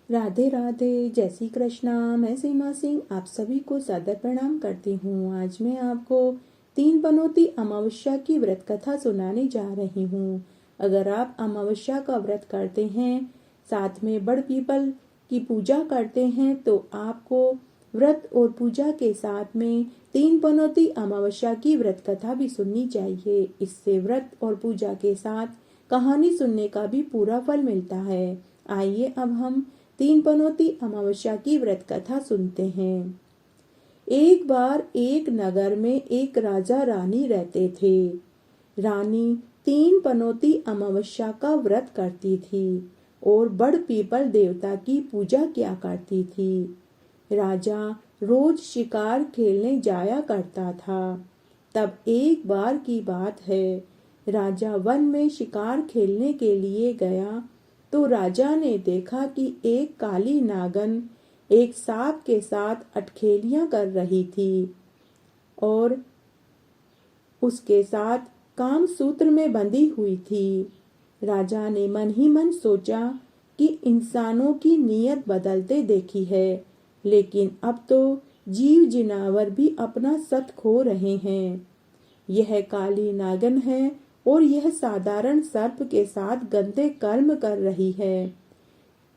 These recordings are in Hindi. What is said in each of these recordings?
राधे राधे, जय श्री कृष्णा। मैं सीमा सिंह आप सभी को सादर प्रणाम करती हूँ। आज मैं आपको 3 बनौती अमावस्या की व्रत कथा सुनाने जा रही हूँ। अगर आप अमावस्या का व्रत करते हैं, साथ में बड़ पीपल की पूजा करते हैं, तो आपको व्रत और पूजा के साथ में 3 बनौती अमावस्या की व्रत कथा भी सुननी चाहिए। इससे व्रत और पूजा के साथ कहानी सुनने का भी पूरा फल मिलता है। आइए अब हम 3 बनौती अमावस्या की व्रत कथा सुनते हैं। एक बार एक नगर में एक राजा रानी रहते थे। रानी 3 बनौती अमावस्या का व्रत करती थी और बड़ पीपल देवता की पूजा किया करती थी। राजा रोज शिकार खेलने जाया करता था। तब एक बार की बात है, राजा वन में शिकार खेलने के लिए गया तो राजा ने देखा कि एक काली नागन एक सांप के साथ अटखेलियां कर रही थी और उसके साथ काम सूत्र में बंधी हुई थी। राजा ने मन ही मन सोचा कि इंसानों की नीयत बदलते देखी है, लेकिन अब तो जीव जिनावर भी अपना सत खो रहे हैं। यह काली नागन है और यह साधारण सर्प के साथ गंदे कर्म कर रही है।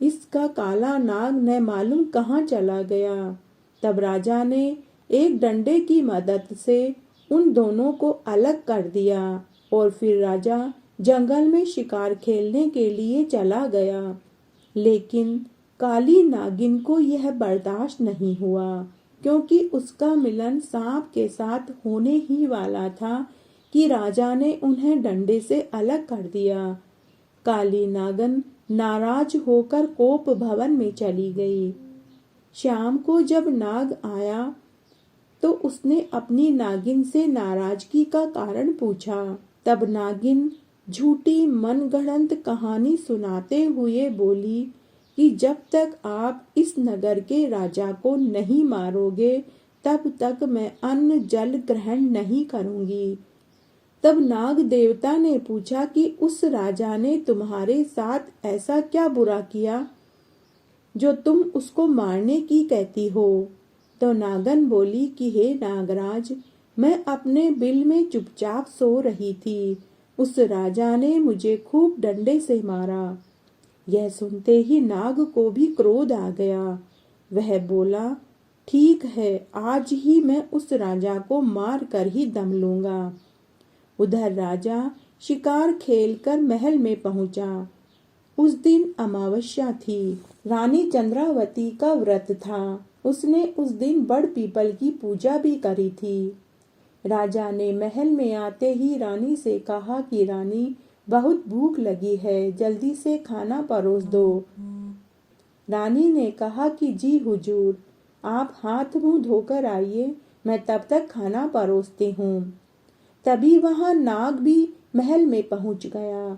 इसका काला नाग न मालूम कहाँ चला गया। तब राजा ने एक डंडे की मदद से उन दोनों को अलग कर दिया और फिर राजा जंगल में शिकार खेलने के लिए चला गया। लेकिन काली नागिन को यह बर्दाश्त नहीं हुआ, क्योंकि उसका मिलन सांप के साथ होने ही वाला था कि राजा ने उन्हें डंडे से अलग कर दिया। काली नागन नाराज होकर कोप भवन में चली गई। शाम को जब नाग आया तो उसने अपनी नागिन से नाराजगी का कारण पूछा। तब नागिन झूठी मनगढ़ंत कहानी सुनाते हुए बोली कि जब तक आप इस नगर के राजा को नहीं मारोगे, तब तक मैं अन्न जल ग्रहण नहीं करूंगी। तब नाग देवता ने पूछा कि उस राजा ने तुम्हारे साथ ऐसा क्या बुरा किया जो तुम उसको मारने की कहती हो। तो नागन बोली कि हे नागराज, मैं अपने बिल में चुपचाप सो रही थी। उस राजा ने मुझे खूब डंडे से मारा। यह सुनते ही नाग को भी क्रोध आ गया। वह बोला, ठीक है, आज ही मैं उस राजा को मार कर ही दम लूंगा। उधर राजा शिकार खेलकर महल में पहुंचा। उस दिन अमावस्या थी। रानी चंद्रावती का व्रत था। उसने उस दिन बड़ पीपल की पूजा भी करी थी। राजा ने महल में आते ही रानी से कहा कि रानी, बहुत भूख लगी है, जल्दी से खाना परोस दो। रानी ने कहा कि जी हुजूर, आप हाथ मुंह धोकर आइए, मैं तब तक खाना परोसती हूँ। तभी वहां नाग भी महल में पहुंच गया।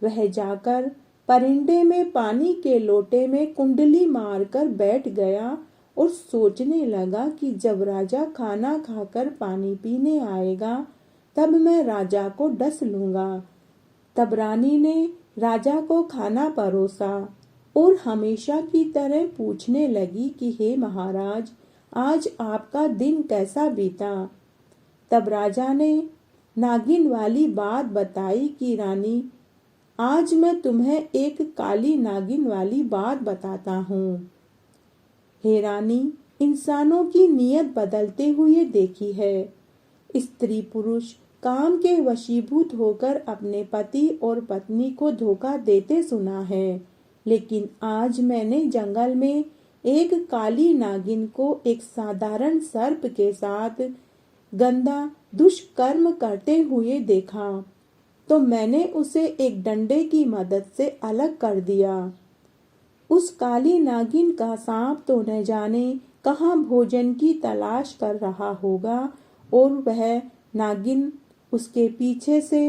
वह जाकर परिंदे में पानी के लोटे में कुंडली मारकर बैठ गया और सोचने लगा कि जब राजा खाना खाकर पानी पीने आएगा, तब मैं राजा को डस लूंगा। तब रानी ने राजा को खाना परोसा और हमेशा की तरह पूछने लगी कि हे महाराज, आज आपका दिन कैसा बीता। तब राजा ने नागिन वाली बात बताई कि रानी, आज मैं तुम्हें एक काली नागिन वाली बात बताता हूँ। हे रानी, इंसानों की नीयत बदलते हुए देखी है। स्त्री पुरुष काम के वशीभूत होकर अपने पति और पत्नी को धोखा देते सुना है, लेकिन आज मैंने जंगल में एक काली नागिन को एक साधारण सर्प के साथ गंदा दुष्कर्म करते हुए देखा, तो मैंने उसे एक डंडे की मदद से अलग कर दिया। उस काली नागिन का सांप तो न जाने कहाँ भोजन की तलाश कर रहा होगा और वह नागिन उसके पीछे से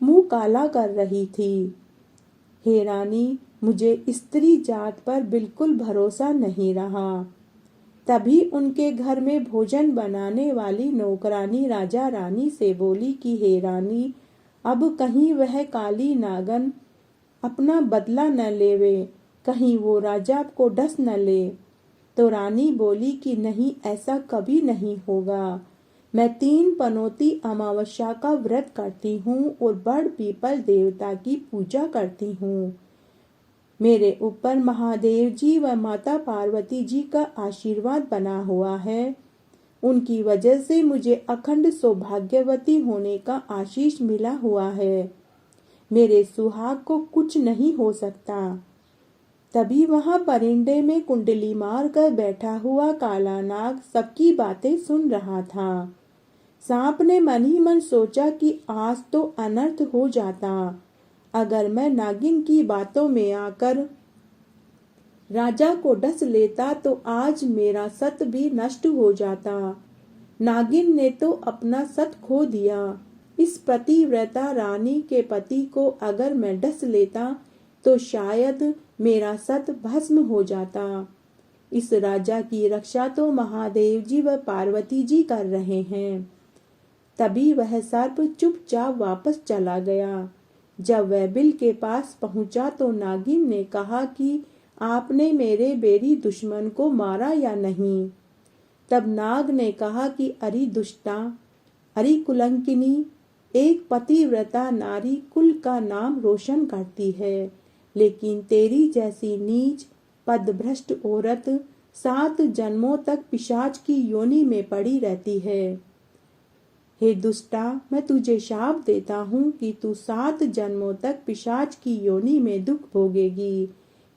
मुंह काला कर रही थी। हे रानी, मुझे स्त्री जात पर बिल्कुल भरोसा नहीं रहा। तभी उनके घर में भोजन बनाने वाली नौकरानी राजा रानी से बोली कि हे रानी, अब कहीं वह काली नागन अपना बदला न लेवे, कहीं वो राजा को डस न ले। तो रानी बोली कि नहीं, ऐसा कभी नहीं होगा। मैं 3 पनौती अमावस्या का व्रत करती हूँ और बड़ पीपल देवता की पूजा करती हूँ। मेरे ऊपर महादेव जी व माता पार्वती जी का आशीर्वाद बना हुआ है। उनकी वजह से मुझे अखंड सौभाग्यवती होने का आशीष मिला हुआ है। मेरे सुहाग को कुछ नहीं हो सकता। तभी वहां परिंदे में कुंडली मार कर बैठा हुआ काला नाग सबकी बातें सुन रहा था। सांप ने मन ही मन सोचा कि आज तो अनर्थ हो जाता अगर मैं नागिन की बातों में आकर राजा को डस लेता, तो आज मेरा सत भी नष्ट हो जाता। नागिन ने तो अपना सत खो दिया। इस पतिव्रता रानी के पति को अगर मैं डस लेता तो शायद मेरा सत भस्म हो जाता। इस राजा की रक्षा तो महादेव जी व पार्वती जी कर रहे हैं। तभी वह सर्प चुपचाप वापस चला गया। जब वह बिल के पास पहुंचा तो नागिन ने कहा कि आपने मेरे बेरी दुश्मन को मारा या नहीं। तब नाग ने कहा कि अरे दुष्टा, अरे कुलंकिनी, एक पतिव्रता नारी कुल का नाम रोशन करती है, लेकिन तेरी जैसी नीच पदभ्रष्ट औरत 7 जन्मों तक पिशाच की योनि में पड़ी रहती है। हे दुष्टा, मैं तुझे शाप देता हूँ कि तू 7 जन्मों तक पिशाच की योनि में दुख भोगेगी।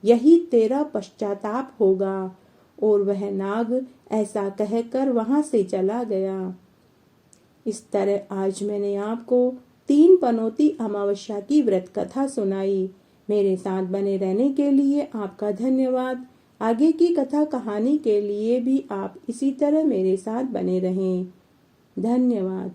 यही तेरा पश्चाताप होगा। और वह नाग ऐसा कहकर वहां से चला गया। इस तरह आज मैंने आपको 3 पनौती अमावस्या की व्रत कथा सुनाई। मेरे साथ बने रहने के लिए आपका धन्यवाद। आगे की कथा कहानी के लिए भी आप इसी तरह मेरे साथ बने रहें। धन्यवाद।